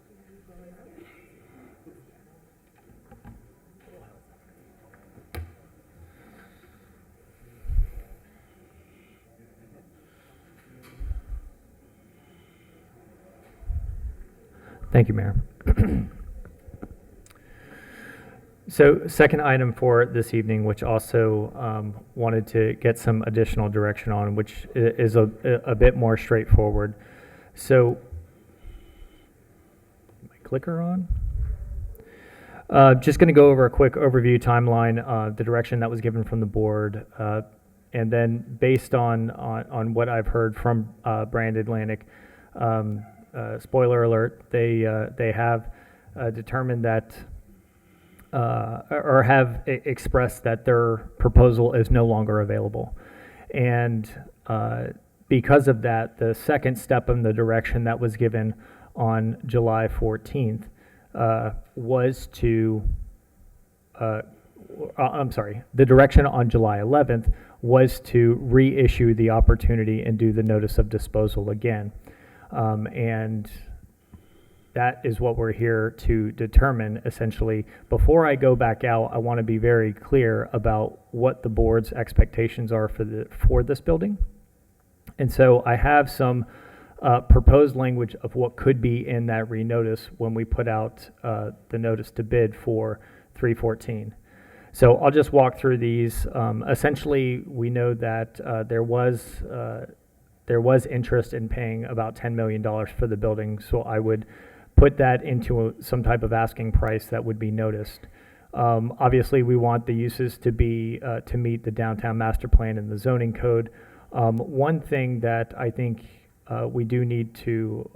Thank you, Mayor. So second item for this evening, which also wanted to get some additional direction on, which is a bit more straightforward. So, my clicker on? Just going to go over a quick overview timeline, the direction that was given from the board, and then based on what I've heard from Brand Atlantic, spoiler alert, they have determined that, or have expressed that their proposal is no longer available. And because of that, the second step in the direction that was given on July 14th was to, I'm sorry, the direction on July 11th was to reissue the opportunity and do the notice of disposal again. And that is what we're here to determine, essentially. Before I go back out, I want to be very clear about what the board's expectations are for this building. And so I have some proposed language of what could be in that renotice when we put out the notice to bid for 314. So I'll just walk through these. Essentially, we know that there was interest in paying about $10 million for the building, so I would put that into some type of asking price that would be noticed. Obviously, we want the uses to be to meet the downtown master plan and the zoning code. One thing that I think we do need to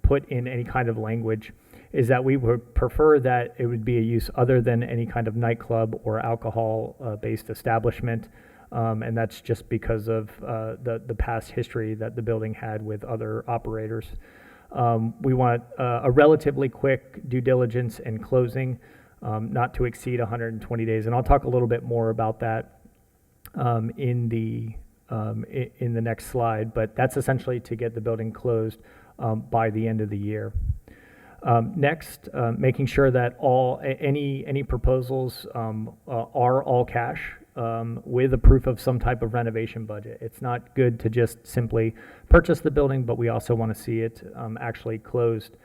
put in any kind of language is that we would prefer that it would be a use other than any kind of nightclub or alcohol-based establishment. And that's just because of the past history that the building had with other operators. We want a relatively quick due diligence and closing. not to exceed 120 days. And I'll talk a little bit more about that in the next slide, but that's essentially to get the building closed by the end of the year. Next, making sure that any proposals are all cash with a proof of some type of renovation budget. It's not good to just simply purchase the building, but we also want to see it actually closed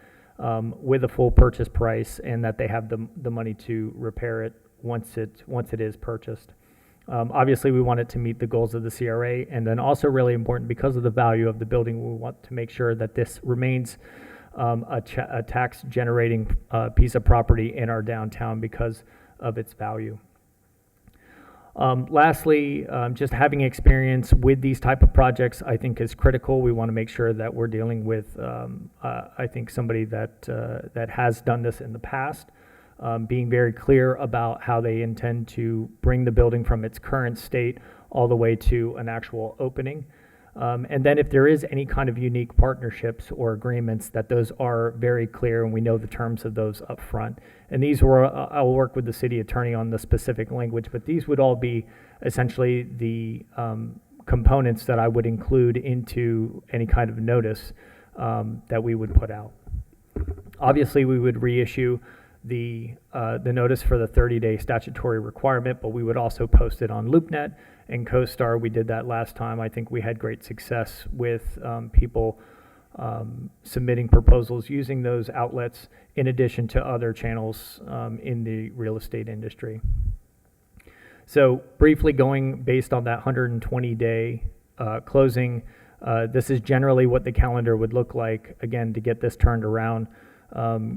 with a full purchase price, and that they have the money to repair it once it is purchased. Obviously, we want it to meet the goals of the CRA, and then also really important, because of the value of the building, we want to make sure that this remains a tax-generating piece of property in our downtown because of its value. Lastly, just having experience with these type of projects, I think, is critical. We want to make sure that we're dealing with, I think, somebody that has done this in the past. Being very clear about how they intend to bring the building from its current state all the way to an actual opening. And then if there is any kind of unique partnerships or agreements, that those are very clear and we know the terms of those up front. And these were, I'll work with the city attorney on the specific language, but these would all be essentially the components that I would include into any kind of notice that we would put out. Obviously, we would reissue the notice for the 30-day statutory requirement, but we would also post it on LoopNet and CoStar. We did that last time. I think we had great success with people submitting proposals using those outlets in addition to other channels in the real estate industry. So briefly going based on that 120-day closing, this is generally what the calendar would look like, again, to get this turned around.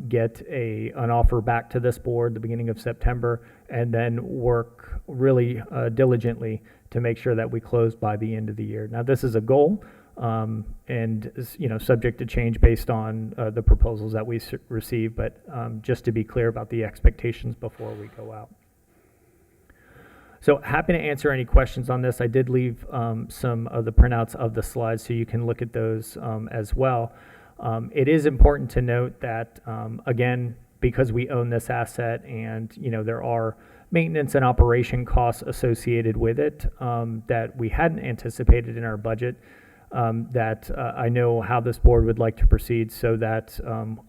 Get an offer back to this board the beginning of September, and then work really diligently to make sure that we close by the end of the year. Now, this is a goal, and is, subject to change based on the proposals that we receive, but just to be clear about the expectations before we go out. So happy to answer any questions on this. I did leave some of the printouts of the slides, so you can look at those as well. It is important to note that, again, because we own this asset and, there are maintenance and operation costs associated with it that we hadn't anticipated in our budget, that I know how this board would like to proceed, so that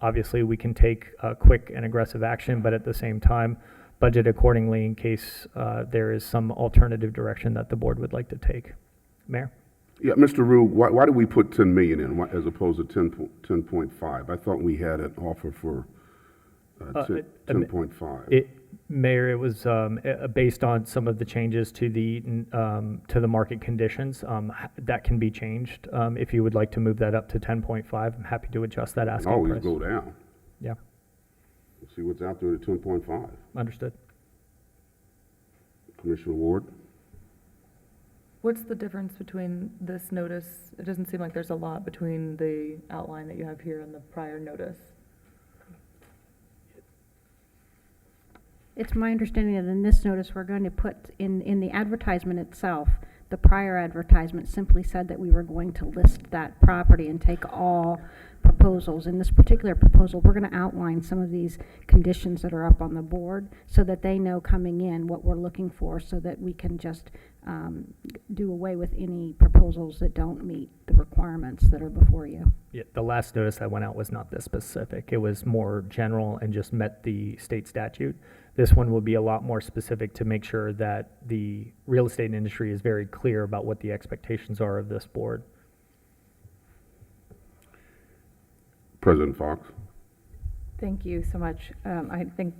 obviously we can take quick and aggressive action, but at the same time budget accordingly in case there is some alternative direction that the board would like to take. Mayor? Yeah, Mr. Rue, why did we put 10 million in as opposed to 10.5? I thought we had an offer for 10.5. Mayor, it was based on some of the changes to the market conditions. That can be changed. If you would like to move that up to 10.5, I'm happy to adjust that asking Always price. go down. Yeah, We'll see what's out there at 10.5. understood. Commissioner Ward? What's the difference between this notice? It doesn't seem like there's a lot between the outline that you have here and the prior notice. It's my understanding that in this notice, we're going to put in the advertisement itself, the prior advertisement simply said that we were going to list that property and take all proposals. In this particular proposal, we're going to outline some of these conditions that are up on the board so that they know coming in what we're looking for, so that we can just do away with any proposals that don't meet the requirements that are before you. Yeah, the last notice that went out was not this specific. It was more general and just met the state statute. This one will be a lot more specific to make sure that the real estate industry is very clear about what the expectations are of this board. President Fox? Thank you so much. I think,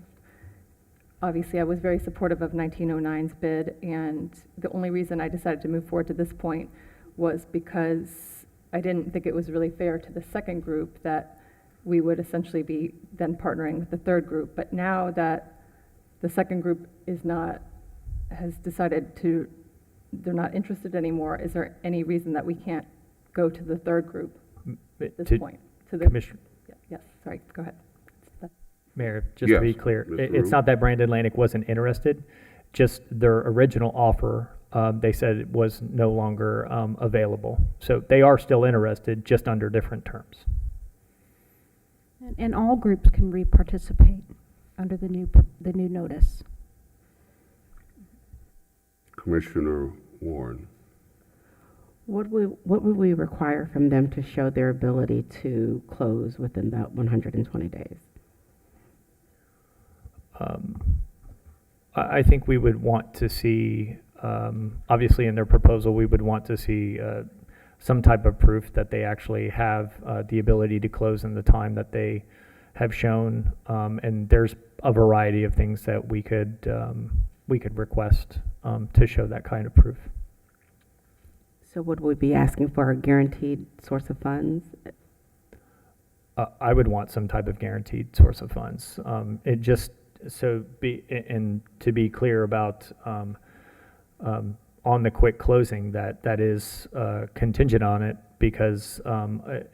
obviously, I was very supportive of 1909's bid, and the only reason I decided to move forward to this point was because I didn't think it was really fair to the second group that we would essentially be then partnering with the third group. But now that the second group has decided they're not interested anymore, is there any reason that we can't go to the third group at this point? To the Commissioner. Yes, sorry, go ahead. Mayor, just to be Yes, clear, Mr. it's Rue. not that Brand Atlantic wasn't interested, just their original offer, they said it was no longer available. So they are still interested, just under different terms. And all groups can re-participate. under the new notice. Commissioner Warren. What would we require from them to show their ability to close within that 120 days? I think we would want to see, obviously in their proposal, we would want to see some type of proof that they actually have the ability to close in the time that they have shown. And there's a variety of things that we could request to show that kind of proof. So would we be asking for a guaranteed source of funds? I would want some type of guaranteed source of funds. It just, and to be clear about on the quick closing, that is contingent on it, because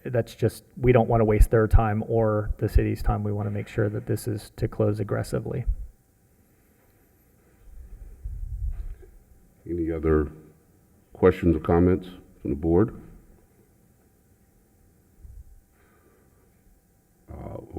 that's just, we don't want to waste their time or the city's time. We want to make sure that this is to close aggressively. Any other questions or comments from the board?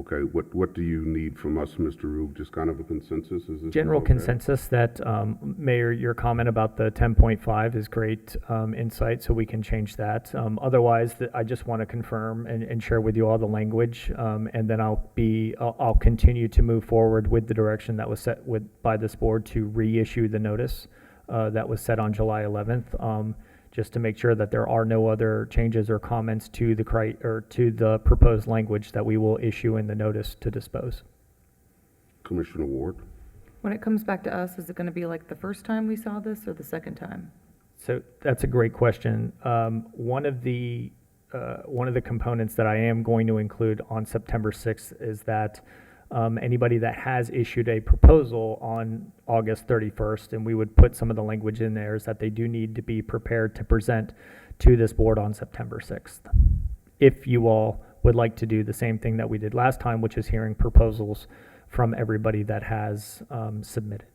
Okay, what do you need from us, Mr. Rube? Just kind of a consensus? Is this General okay? consensus that, Mayor, your comment about the 10.5 is great insight, so we can change that. Otherwise, I just want to confirm and share with you all the language, and then I'll continue to move forward with the direction that was set by this board to reissue the notice that was set on July 11th, just to make sure that there are no other changes or comments to the proposed language that we will issue in the notice to dispose. Commissioner Ward. When it comes back to us, is it going to be like the first time we saw this or the second time? So that's a great question. One of the components that I am going to include on September 6th is that anybody that has issued a proposal on August 31st, and we would put some of the language in there, is that they do need to be prepared to present to this board on September 6th. If you all would like to do the same thing that we did last time, which is hearing proposals from everybody that has submitted.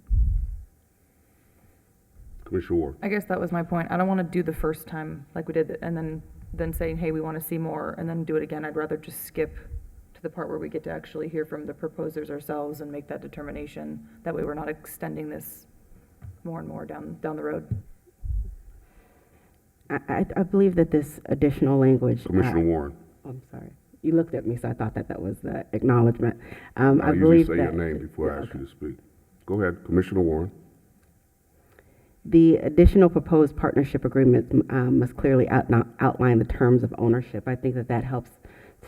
Commissioner Ward. I guess that was my point. I don't want to do the first time like we did and then saying, hey, we want to see more, and then do it again. I'd rather just skip to the part where we get to actually hear from the proposers ourselves and make that determination. That way we're not extending this more and more down the road. I believe that this additional language. Commissioner Warren. I'm sorry. You looked at me, so I thought that was the acknowledgement. I I usually believe say that, your name before I ask you to speak. Go ahead, Commissioner Warren. The additional proposed partnership agreements must clearly outline the terms of ownership. I think that helps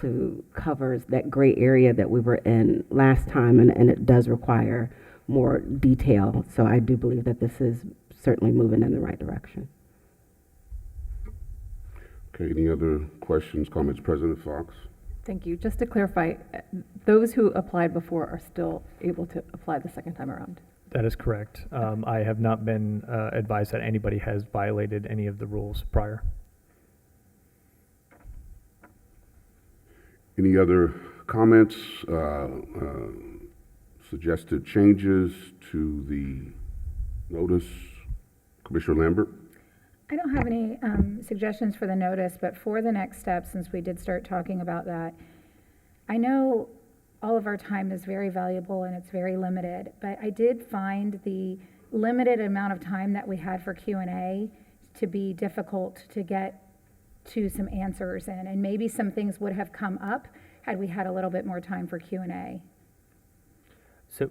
to covers that gray area that we were in last time, and it does require more detail. So I do believe that this is certainly moving in the right direction. Okay, any other questions, comments? President Fox. Thank you. Just to clarify, those who applied before are still able to apply the second time around? That is correct. I have not been advised that anybody has violated any of the rules prior. Any other comments, suggested changes to the notice? Commissioner Lambert? I don't have any suggestions for the notice, but for the next step, since we did start talking about that, I know all of our time is very valuable and it's very limited, but I did find the limited amount of time that we had for Q&A to be difficult to get to some answers in, and maybe some things would have come up had we had a little bit more time for Q&A. So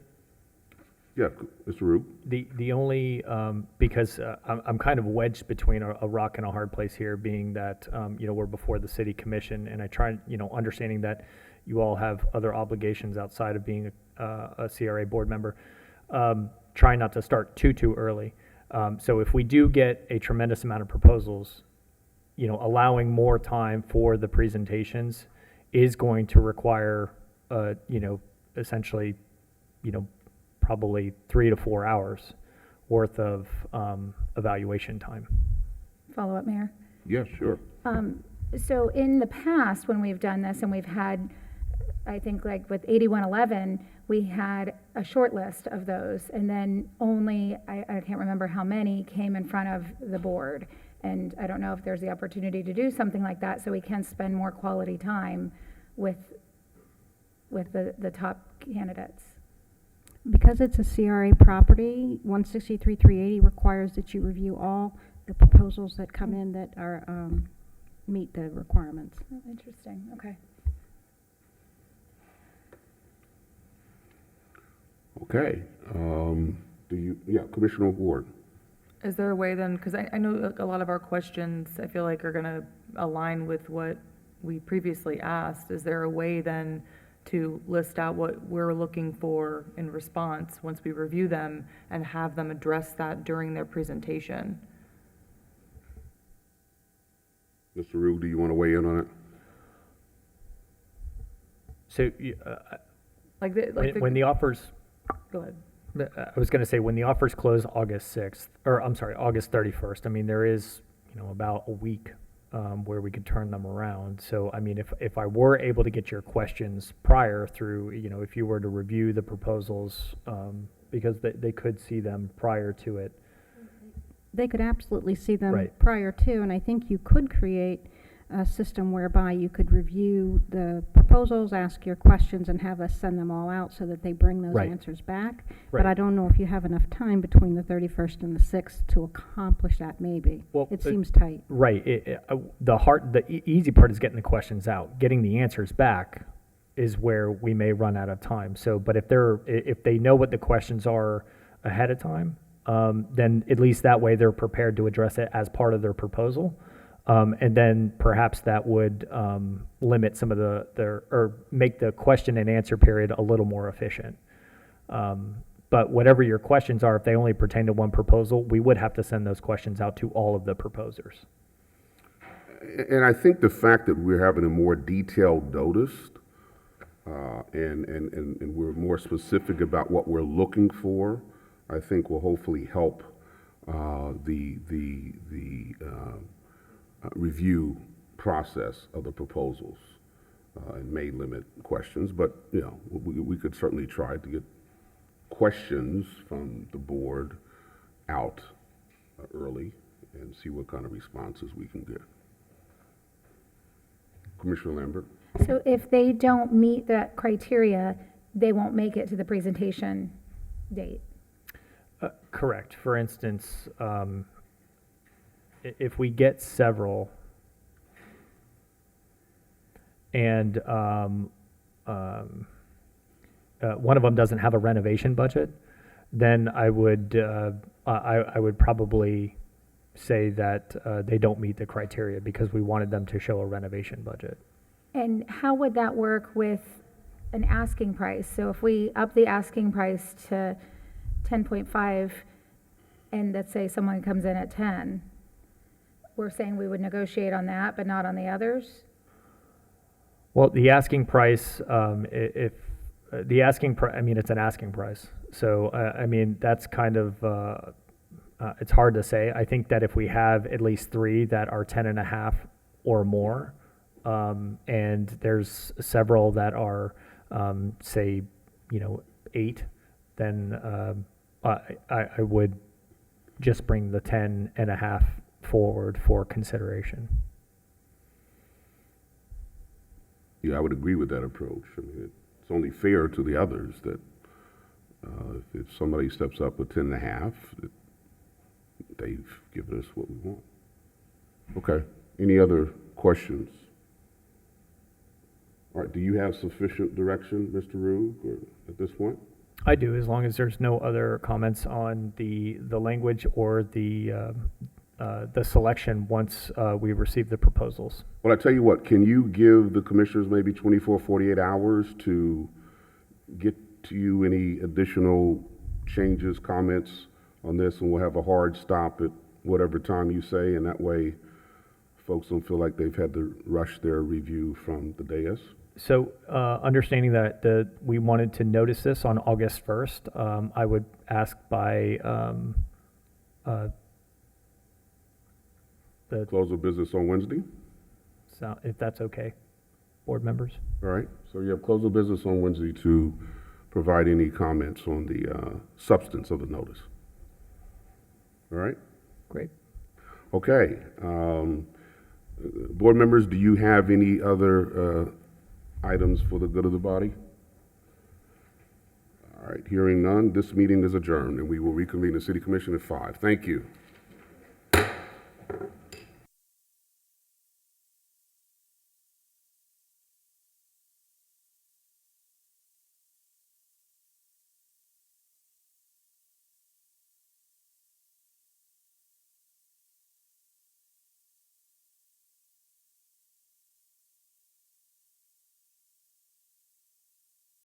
Yeah, Mr. Rube. the only, because I'm kind of wedged between a rock and a hard place here, being that, we're before the city commission, and I try, understanding that you all have other obligations outside of being a CRA board member, try not to start too early. So if we do get a tremendous amount of proposals, allowing more time for the presentations is going to require, essentially, probably 3 to 4 hours worth of evaluation time. Follow up, Mayor? Yeah, sure. So in the past, when we've done this, and we've had, I think like with 8111, we had a short list of those, and then only, I can't remember how many, came in front of the board. And I don't know if there's the opportunity to do something like that so we can spend more quality time with the top candidates. Because it's a CRA property, 163-380 requires that you review all the proposals that come in that are, meet the requirements. Oh, interesting, okay. Okay, Commissioner Ward. Is there a way then, because I know a lot of our questions, I feel like are going to align with what we previously asked. Is there a way then to list out what we're looking for in response once we review them and have them address that during their presentation? Mr. Rue, do you want to weigh in on it? So, when the offers, Go ahead. I was going to say, when the offers close August 6th, or I'm sorry, August 31st, I mean, there is, about a week where we could turn them around. So, I mean, if I were able to get your questions prior through, if you were to review the proposals, because they could see them prior to it. They could absolutely see them Right. prior to, and I think you could create a system whereby you could review the proposals, ask your questions, and have us send them all out so that they bring those Right. answers back. Right. But I don't know if you have enough time between the 31st and the 6th to accomplish that, maybe. Well, It seems tight. Right. The easy part is getting the questions out. Getting the answers back is where we may run out of time. So, but if they know what the questions are ahead of time, then at least that way they're prepared to address it as part of their proposal. And then perhaps that would limit some of or make the question and answer period a little more efficient. But whatever your questions are, if they only pertain to one proposal, we would have to send those questions out to all of the proposers. And I think the fact that we're having a more detailed notice, and we're more specific about what we're looking for, I think will hopefully help the review process of the proposals, and may limit questions, but we could certainly try to get questions from the board out early and see what kind of responses we can get. Commissioner Lambert? So if they don't meet that criteria, they won't make it to the presentation date? Correct. For instance, if we get several and one of them doesn't have a renovation budget, then I would probably say that they don't meet the criteria because we wanted them to show a renovation budget. And how would that work with an asking price? So if we up the asking price to 10.5 and let's say someone comes in at 10, we're saying we would negotiate on that, but not on the others? Well, the asking price, I mean, it's an asking price. So, I mean, that's kind of, it's hard to say. I think that if we have at least 3 that are 10.5 or more, and there's several that are, say, 8, then I would just bring the 10.5 forward for consideration. Yeah, I would agree with that approach. I mean, it's only fair to the others that if somebody steps up with 10.5, they've given us what we want. Okay, any other questions? All right, do you have sufficient direction, Mr. Rue, at this point? I do, as long as there's no other comments on the language or the selection once we receive the proposals. Well, I tell you what, can you give the commissioners maybe 24, 48 hours to get to you any additional changes, comments on this, and we'll have a hard stop at whatever time you say, and that way folks don't feel like they've had to rush their review from the dais? So, understanding that we wanted to notice this on August 1st, I would ask by the Close of business on Wednesday? so if that's okay, board members. All right, so you have close of business on Wednesday to provide any comments on the substance of the notice. All right? Great. Okay. Board members, do you have any other items for the good of the body? All right, Hearing none, this meeting is adjourned, and we will reconvene the City Commission at 5. Thank you.